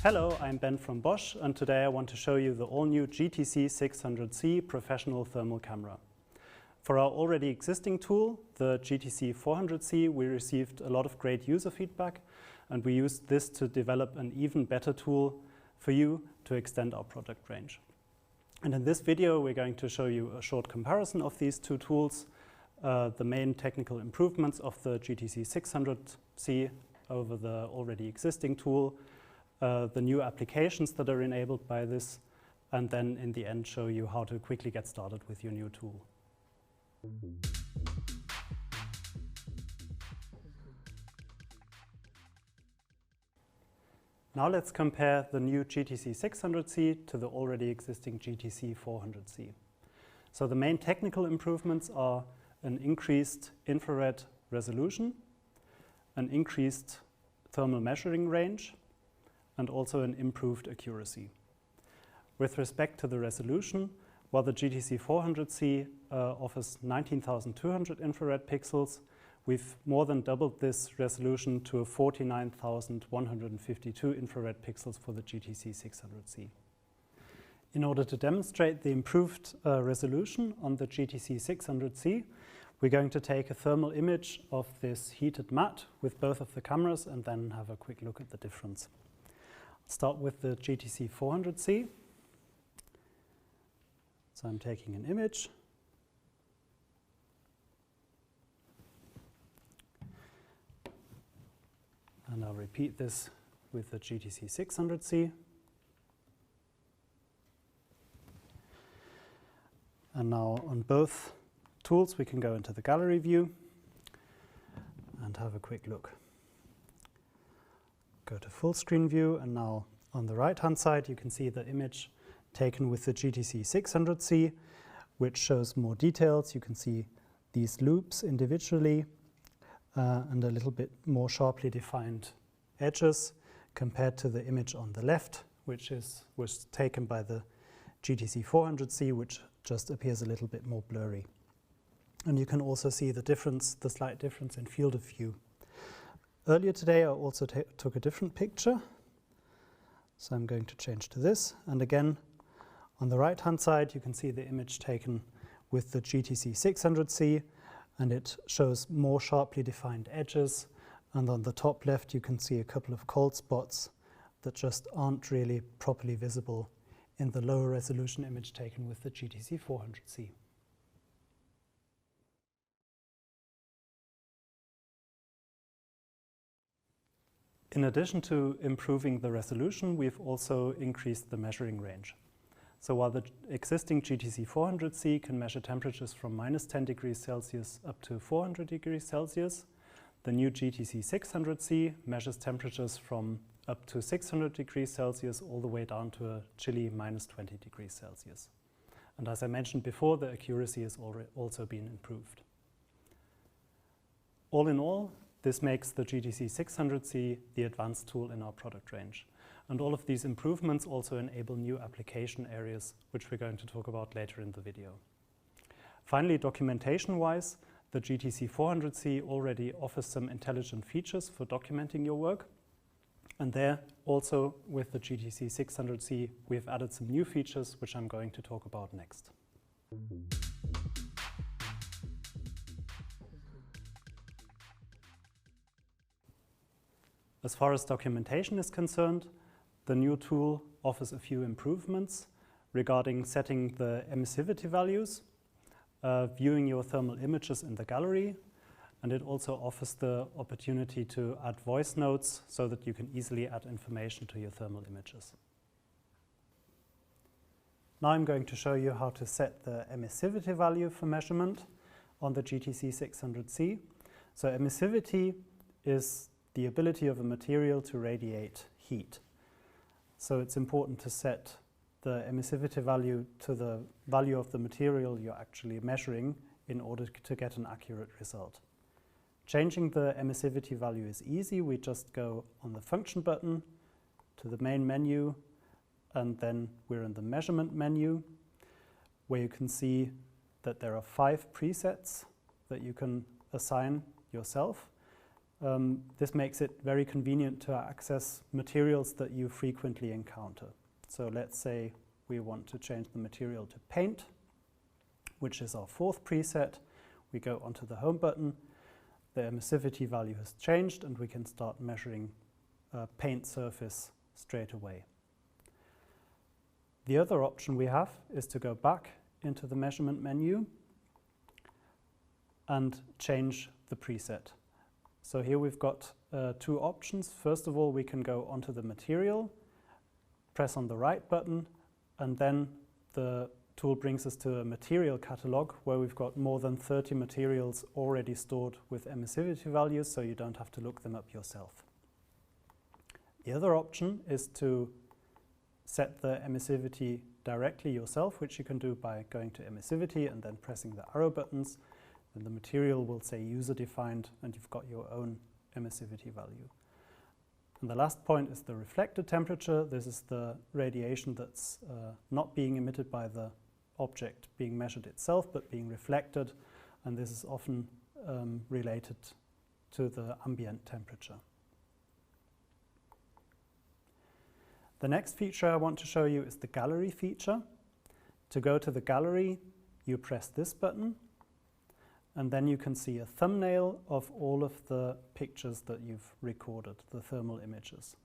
Hello, I'm Ben from Bosch, and today I want to show you the all-new GTC 600C professional thermal camera. For our already existing tool, the GTC 400C, we received a lot of great user feedback, and we used this to develop an even better tool for you to extend our product range. And in this video, we're going to show you a short comparison of these two tools, the main technical improvements of the GTC 600C over the already existing tool, the new applications that are enabled by this, and then in the end show you how to quickly get started with your new tool. Now let's compare the new GTC 600C to the already existing GTC 400C. So the main technical improvements are an increased infrared resolution, an increased thermal measuring range, and also an improved accuracy. With respect to the resolution, while the GTC 400C offers 19,200 infrared pixels, we've more than doubled this resolution to 49,152 infrared pixels for the GTC 600C. In order to demonstrate the improved resolution on the GTC 600C, we're going to take a thermal image of this heated mat with both of the cameras and then have a quick look at the difference. Start with the GTC 400C. So I'm taking an image. And I'll repeat this with the GTC 600C. And now on both tools, we can go into the gallery view and have a quick look. Go to full screen view, and now on the right hand side you can see the image taken with the GTC 600C, which shows more details. You can see these loops individually and a little bit more sharply defined edges compared to the image on the left, which was taken by the GTC 400C, which just appears a little bit more blurry. And you can also see the difference, the slight difference in field of view. Earlier today I also took a different picture, so I'm going to change to this, and again on the right hand side you can see the image taken with the GTC 600C, and it shows more sharply defined edges, and on the top left you can see a couple of cold spots that just aren't really properly visible in the lower resolution image taken with the GTC 400C. In addition to improving the resolution, we've also increased the measuring range. So while the existing GTC 400C can measure temperatures from -10 degrees Celsius up to 400 degrees Celsius, the new GTC 600C measures temperatures from up to 600 degrees Celsius all the way down to a chilly -20 degrees Celsius. And as I mentioned before, the accuracy has also been improved. All in all, this makes the GTC 600C the advanced tool in our product range. And all of these improvements also enable new application areas, which we're going to talk about later in the video. Finally, documentation-wise, the GTC 400C already offers some intelligent features for documenting your work. And there, also with the GTC 600C, we've added some new features, which I'm going to talk about next. As far as documentation is concerned, the new tool offers a few improvements regarding setting the emissivity values, viewing your thermal images in the gallery, and it also offers the opportunity to add voice notes so that you can easily add information to your thermal images. Now I'm going to show you how to set the emissivity value for measurement on the GTC 600C. So emissivity is the ability of a material to radiate heat. So it's important to set the emissivity value to the value of the material you're actually measuring in order to get an accurate result. Changing the emissivity value is easy. We just go on the function button to the main menu, and then we're in the measurement menu, where you can see that there are 5 presets that you can assign yourself. this makes it very convenient to access materials that you frequently encounter. So let's say we want to change the material to paint, which is our fourth preset. We go onto the home button, the emissivity value has changed, and we can start measuring paint surface straight away. The other option we have is to go back into the measurement menu and change the preset. So here we've got two options. First of all, we can go onto the material, press on the right button, and then the tool brings us to a material catalog where we've got more than 30 materials already stored with emissivity values, so you don't have to look them up yourself. The other option is to set the emissivity directly yourself, which you can do by going to emissivity and then pressing the arrow buttons. Then the material will say user-defined, and you've got your own emissivity value. And the last point is the reflected temperature. This is the radiation that's not being emitted by the object being measured itself, but being reflected, and this is often related to the ambient temperature. The next feature I want to show you is the gallery feature. To go to the gallery, you press this button, and then you can see a thumbnail of all of the pictures that you've recorded, the thermal images.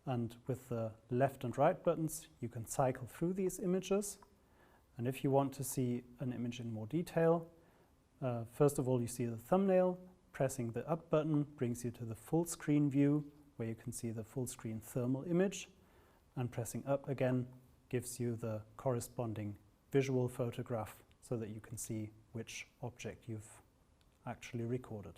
And with the left and right buttons, you can cycle through these images. And if you want to see an image in more detail, first of all, you see the thumbnail. Pressing the up button brings you to the full screen view, where you can see the full screen thermal image. And pressing up again gives you the corresponding visual photograph so that you can see which object you've actually recorded.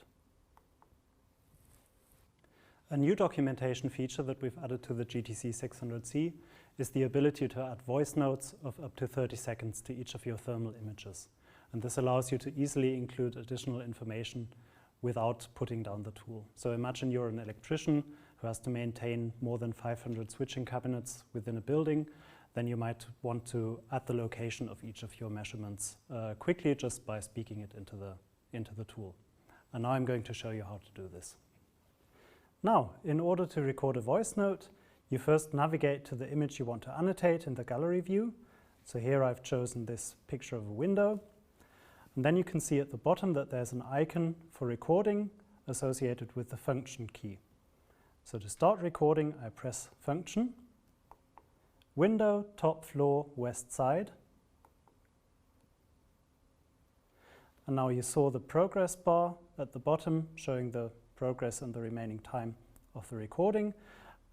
A new documentation feature that we've added to the GTC 600C is the ability to add voice notes of up to 30 seconds to each of your thermal images. And this allows you to easily include additional information without putting down the tool. So imagine you're an electrician who has to maintain more than 500 switching cabinets within a building. Then you might want to add the location of each of your measurements quickly just by speaking it into the tool. And now I'm going to show you how to do this. Now, in order to record a voice note, you first navigate to the image you want to annotate in the gallery view. So here I've chosen this picture of a window. And then you can see at the bottom that there's an icon for recording associated with the function key. So to start recording, I press function, window, top floor, west side. And now you saw the progress bar at the bottom showing the progress and the remaining time of the recording.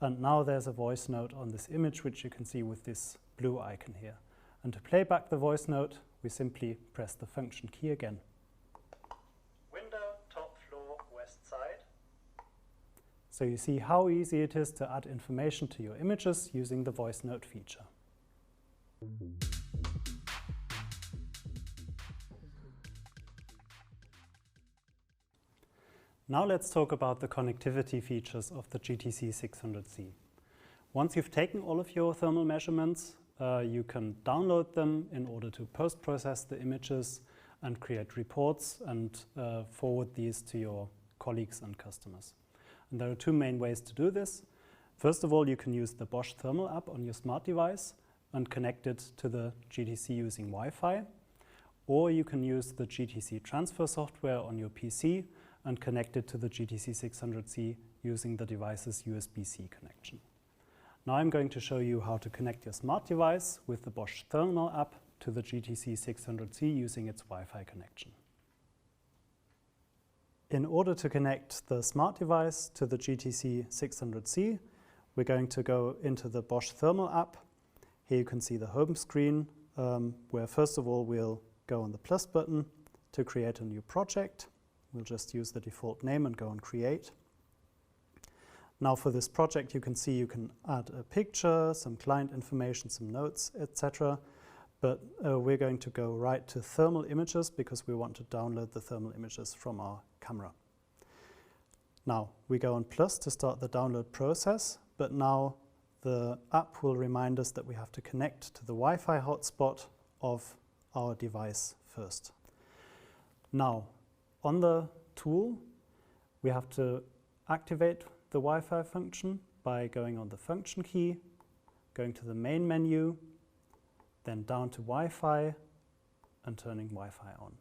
And now there's a voice note on this image, which you can see with this blue icon here. And to play back the voice note, we simply press the function key again. Window, top floor, west side. So you see how easy it is to add information to your images using the voice note feature. Now let's talk about the connectivity features of the GTC 600C. Once you've taken all of your thermal measurements, you can download them in order to post-process the images and create reports and forward these to your colleagues and customers. And there are two main ways to do this. First of all, you can use the Bosch Thermal app on your smart device and connect it to the GTC using Wi-Fi. Or you can use the GTC transfer software on your PC and connect it to the GTC 600C using the device's USB-C connection. Now I'm going to show you how to connect your smart device with the Bosch Thermal app to the GTC 600C using its Wi-Fi connection. In order to connect the smart device to the GTC 600C, we're going to go into the Bosch Thermal app. Here you can see the home screen, where first of all we'll go on the plus button to create a new project. We'll just use the default name and go on create. Now for this project you can see you can add a picture, some client information, some notes, etc. But we're going to go right to thermal images because we want to download the thermal images from our camera. Now we go on plus to start the download process, but now the app will remind us that we have to connect to the Wi-Fi hotspot of our device first. Now, on the tool, we have to activate the Wi-Fi function by going on the function key, going to the main menu, then down to Wi-Fi and turning Wi-Fi on.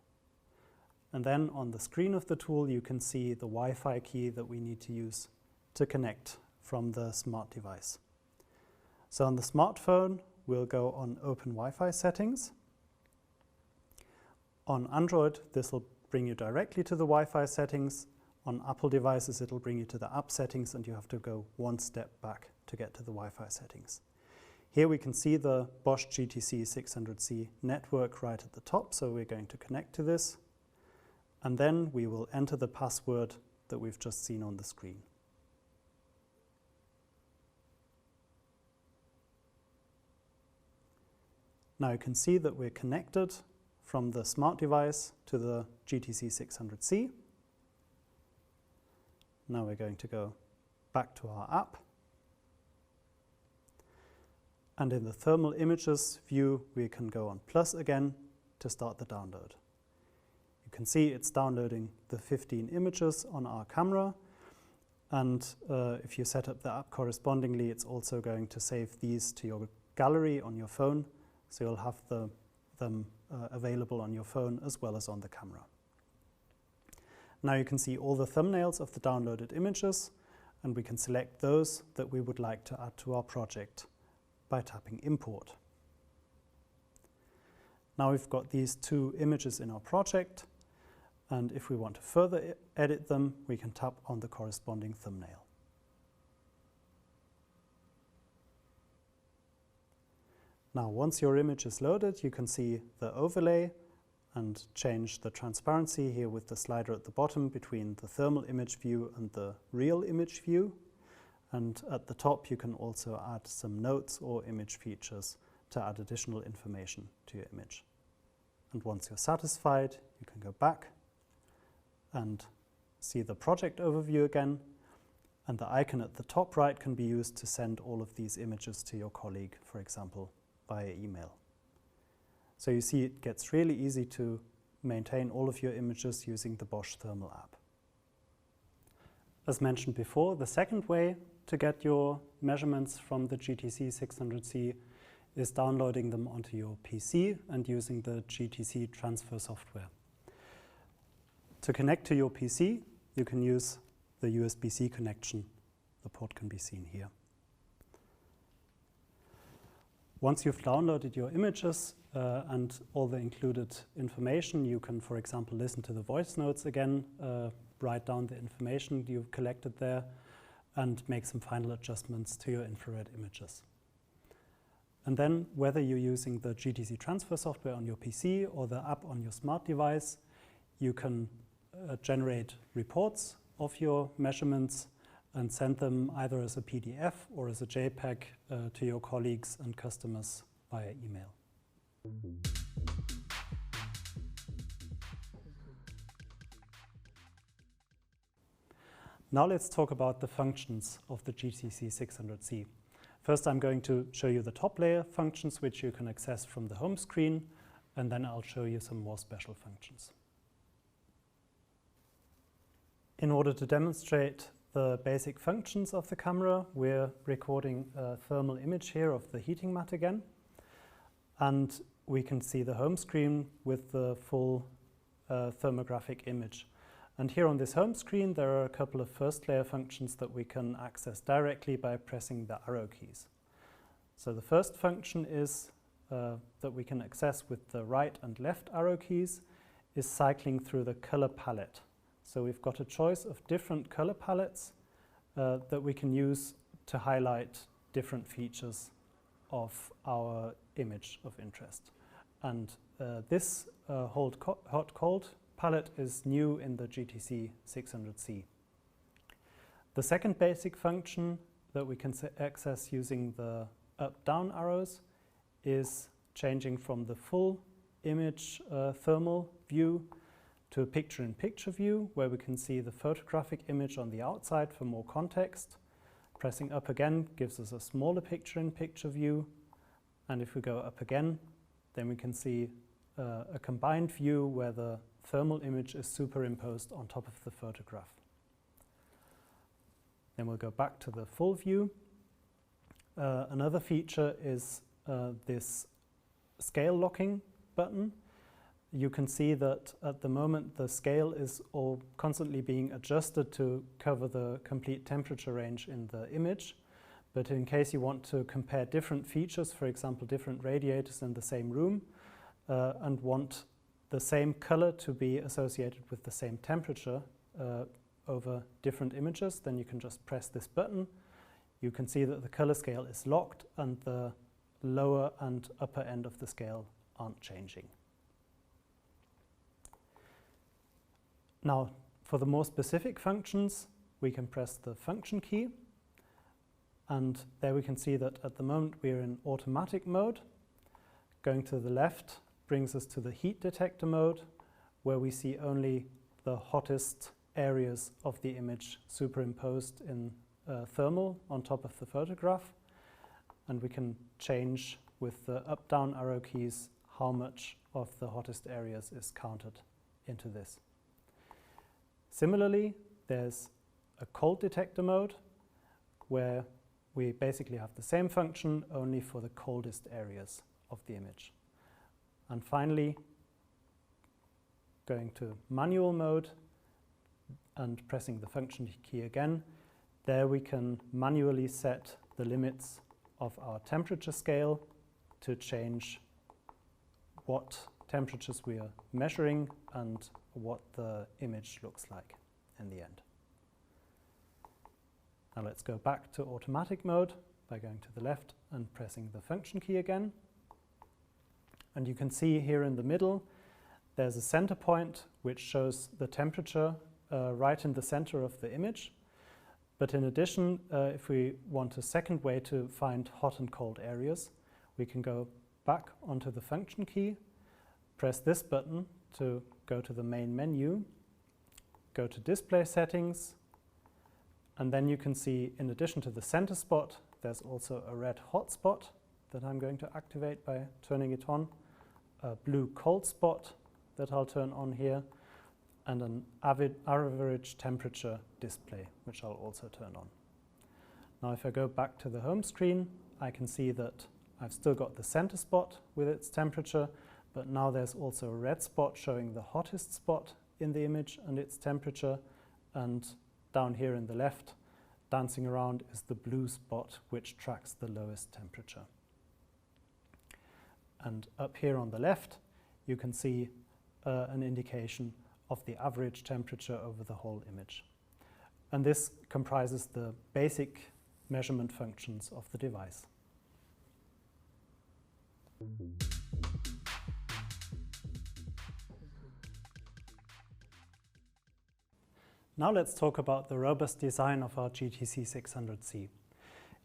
And then on the screen of the tool you can see the Wi-Fi key that we need to use to connect from the smart device. So on the smartphone we'll go on Open Wi-Fi settings. On Android this will bring you directly to the Wi-Fi settings. On Apple devices it'll bring you to the app settings and you have to go one step back to get to the Wi-Fi settings. Here we can see the Bosch GTC 600C network right at the top, so we're going to connect to this. And then we will enter the password that we've just seen on the screen. Now you can see that we're connected from the smart device to the GTC 600C. Now we're going to go back to our app. And in the thermal images view, we can go on plus again to start the download. You can see it's downloading the 15 images on our camera. And if you set up the app correspondingly, it's also going to save these to your gallery on your phone. So you'll have them available on your phone as well as on the camera. Now you can see all the thumbnails of the downloaded images, and we can select those that we would like to add to our project by tapping Import. Now we've got these two images in our project, and if we want to further edit them, we can tap on the corresponding thumbnail. Now once your image is loaded, you can see the overlay and change the transparency here with the slider at the bottom between the thermal image view and the real image view. And at the top you can also add some notes or image features to add additional information to your image. And once you're satisfied, you can go back and see the project overview again. And the icon at the top right can be used to send all of these images to your colleague, for example, via email. So you see it gets really easy to maintain all of your images using the Bosch Thermal app. As mentioned before, the second way to get your measurements from the GTC 600C is downloading them onto your PC and using the GTC transfer software. To connect to your PC, you can use the USB-C connection. The port can be seen here. Once you've downloaded your images and all the included information, you can, for example, listen to the voice notes again, write down the information you've collected there, and make some final adjustments to your infrared images. And then, whether you're using the GTC transfer software on your PC or the app on your smart device, you can generate reports of your measurements and send them either as a PDF or as a JPEG to your colleagues and customers via email. Now let's talk about the functions of the GTC 600C. First, I'm going to show you the top layer functions which you can access from the home screen, and then I'll show you some more special functions. In order to demonstrate the basic functions of the camera, we're recording a thermal image here of the heating mat again. And we can see the home screen with the full thermographic image. And here on this home screen, there are a couple of first layer functions that we can access directly by pressing the arrow keys. So the first function is that we can access with the right and left arrow keys is cycling through the color palette. So we've got a choice of different color palettes that we can use to highlight different features of our image of interest. And this hot-cold palette is new in the GTC 600C. The second basic function that we can access using the up-down arrows is changing from the full image thermal view to a picture-in-picture view, where we can see the photographic image on the outside for more context. Pressing up again gives us a smaller picture-in-picture view, and if we go up again, then we can see a combined view where the thermal image is superimposed on top of the photograph. Then we'll go back to the full view. Another feature is this scale locking button. You can see that at the moment the scale is all constantly being adjusted to cover the complete temperature range in the image. But in case you want to compare different features, for example, different radiators in the same room, and want the same color to be associated with the same temperature over different images, then you can just press this button. You can see that the color scale is locked and the lower and upper end of the scale aren't changing. Now, for the more specific functions, we can press the function key. And there we can see that at the moment we're in automatic mode. Going to the left brings us to the heat detector mode, where we see only the hottest areas of the image superimposed in thermal on top of the photograph. And we can change with the up-down arrow keys how much of the hottest areas is counted into this. Similarly, there's a cold detector mode, where we basically have the same function, only for the coldest areas of the image. And finally, going to manual mode and pressing the function key again, there we can manually set the limits of our temperature scale to change what temperatures we are measuring and what the image looks like in the end. Now let's go back to automatic mode by going to the left and pressing the function key again. And you can see here in the middle, there's a center point which shows the temperature right in the center of the image. But in addition, if we want a second way to find hot and cold areas, we can go back onto the function key, press this button to go to the main menu, go to display settings, and then you can see, in addition to the center spot, there's also a red hot spot that I'm going to activate by turning it on, a blue cold spot that I'll turn on here, and an average temperature display, which I'll also turn on. Now if I go back to the home screen, I can see that I've still got the center spot with its temperature, but now there's also a red spot showing the hottest spot in the image and its temperature, and down here in the left, dancing around, is the blue spot which tracks the lowest temperature. And up here on the left, you can see an indication of the average temperature over the whole image. And this comprises the basic measurement functions of the device. Now let's talk about the robust design of our GTC 600C.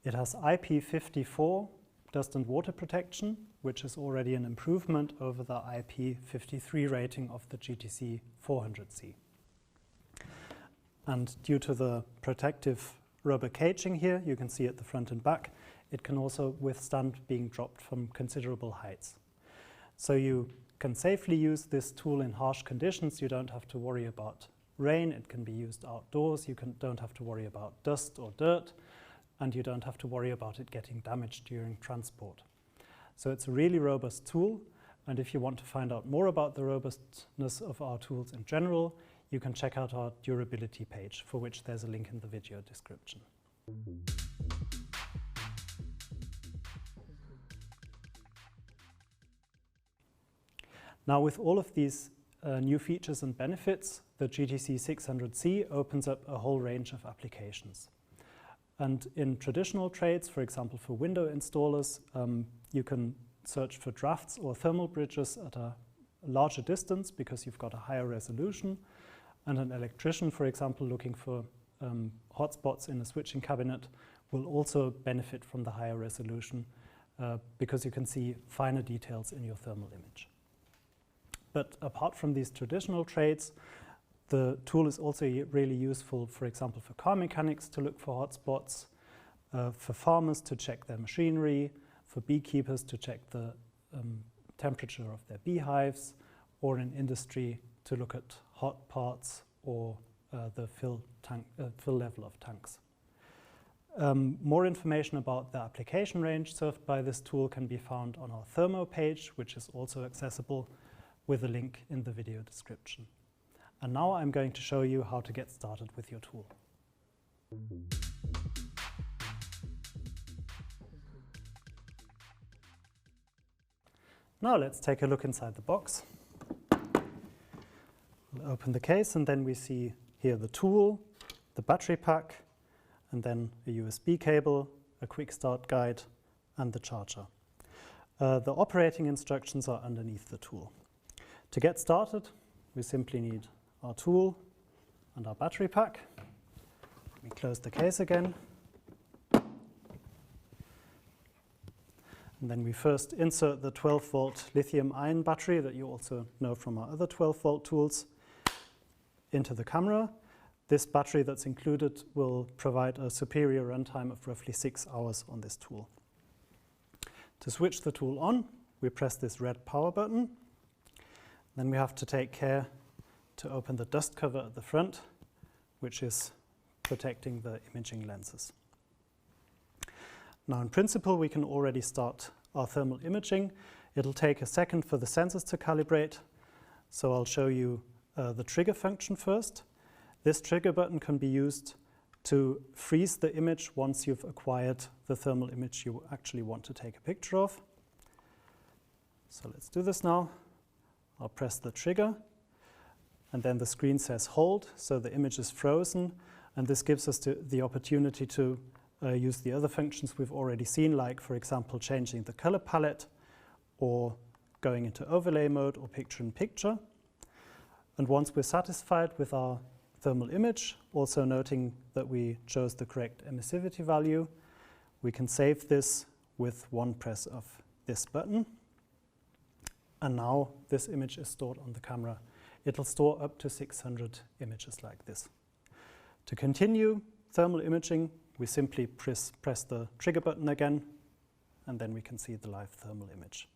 It has IP54 dust and water protection, which is already an improvement over the IP53 rating of the GTC 400C. And due to the protective rubber caging here, you can see at the front and back, it can also withstand being dropped from considerable heights. So you can safely use this tool in harsh conditions. You don't have to worry about rain. It can be used outdoors. You don't have to worry about dust or dirt, and you don't have to worry about it getting damaged during transport. So it's a really robust tool, and if you want to find out more about the robustness of our tools in general, you can check out our durability page, for which there's a link in the video description. Now, with all of these new features and benefits, the GTC 600C opens up a whole range of applications. And in traditional trades, for example, for window installers, you can search for drafts or thermal bridges at a larger distance because you've got a higher resolution. And an electrician, for example, looking for hotspots in a switching cabinet will also benefit from the higher resolution because you can see finer details in your thermal image. But apart from these traditional trades, the tool is also really useful, for example, for car mechanics to look for hotspots, for farmers to check their machinery, for beekeepers to check the temperature of their beehives, or in industry to look at hot parts or the fill level of tanks. More information about the application range served by this tool can be found on our Thermo page, which is also accessible with a link in the video description. And now I'm going to show you how to get started with your tool. Now let's take a look inside the box. We'll open the case and then we see here the tool, the battery pack, and then a USB cable, a quick start guide, and the charger. The operating instructions are underneath the tool. To get started, we simply need our tool and our battery pack. We close the case again. And then we first insert the 12-volt lithium-ion battery that you also know from our other 12-volt tools into the camera. This battery that's included will provide a superior runtime of roughly 6 hours on this tool. To switch the tool on, we press this red power button. Then we have to take care to open the dust cover at the front, which is protecting the imaging lenses. Now in principle, we can already start our thermal imaging. It'll take a second for the sensors to calibrate, so I'll show you the trigger function first. This trigger button can be used to freeze the image once you've acquired the thermal image you actually want to take a picture of. So let's do this now. I'll press the trigger, and then the screen says hold, so the image is frozen, and this gives us the opportunity to use the other functions we've already seen, like, for example, changing the color palette or going into overlay mode or picture-in-picture. And once we're satisfied with our thermal image, also noting that we chose the correct emissivity value, we can save this with one press of this button. And now this image is stored on the camera. It'll store up to 600 images like this. To continue thermal imaging, we simply press the trigger button again, and then we can see the live thermal image.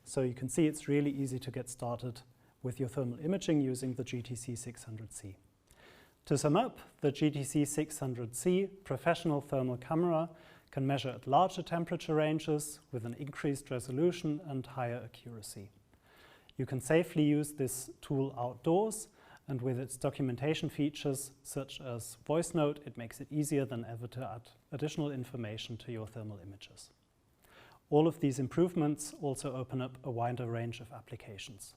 So you can see it's really easy to get started with your thermal imaging using the GTC 600C. To sum up, the GTC 600C professional thermal camera can measure at larger temperature ranges with an increased resolution and higher accuracy. You can safely use this tool outdoors, and with its documentation features such as voice note, it makes it easier than ever to add additional information to your thermal images. All of these improvements also open up a wider range of applications.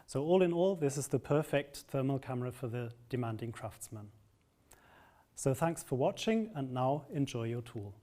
So all in all, this is the perfect thermal camera for the demanding craftsman. So thanks for watching, and now enjoy your tool.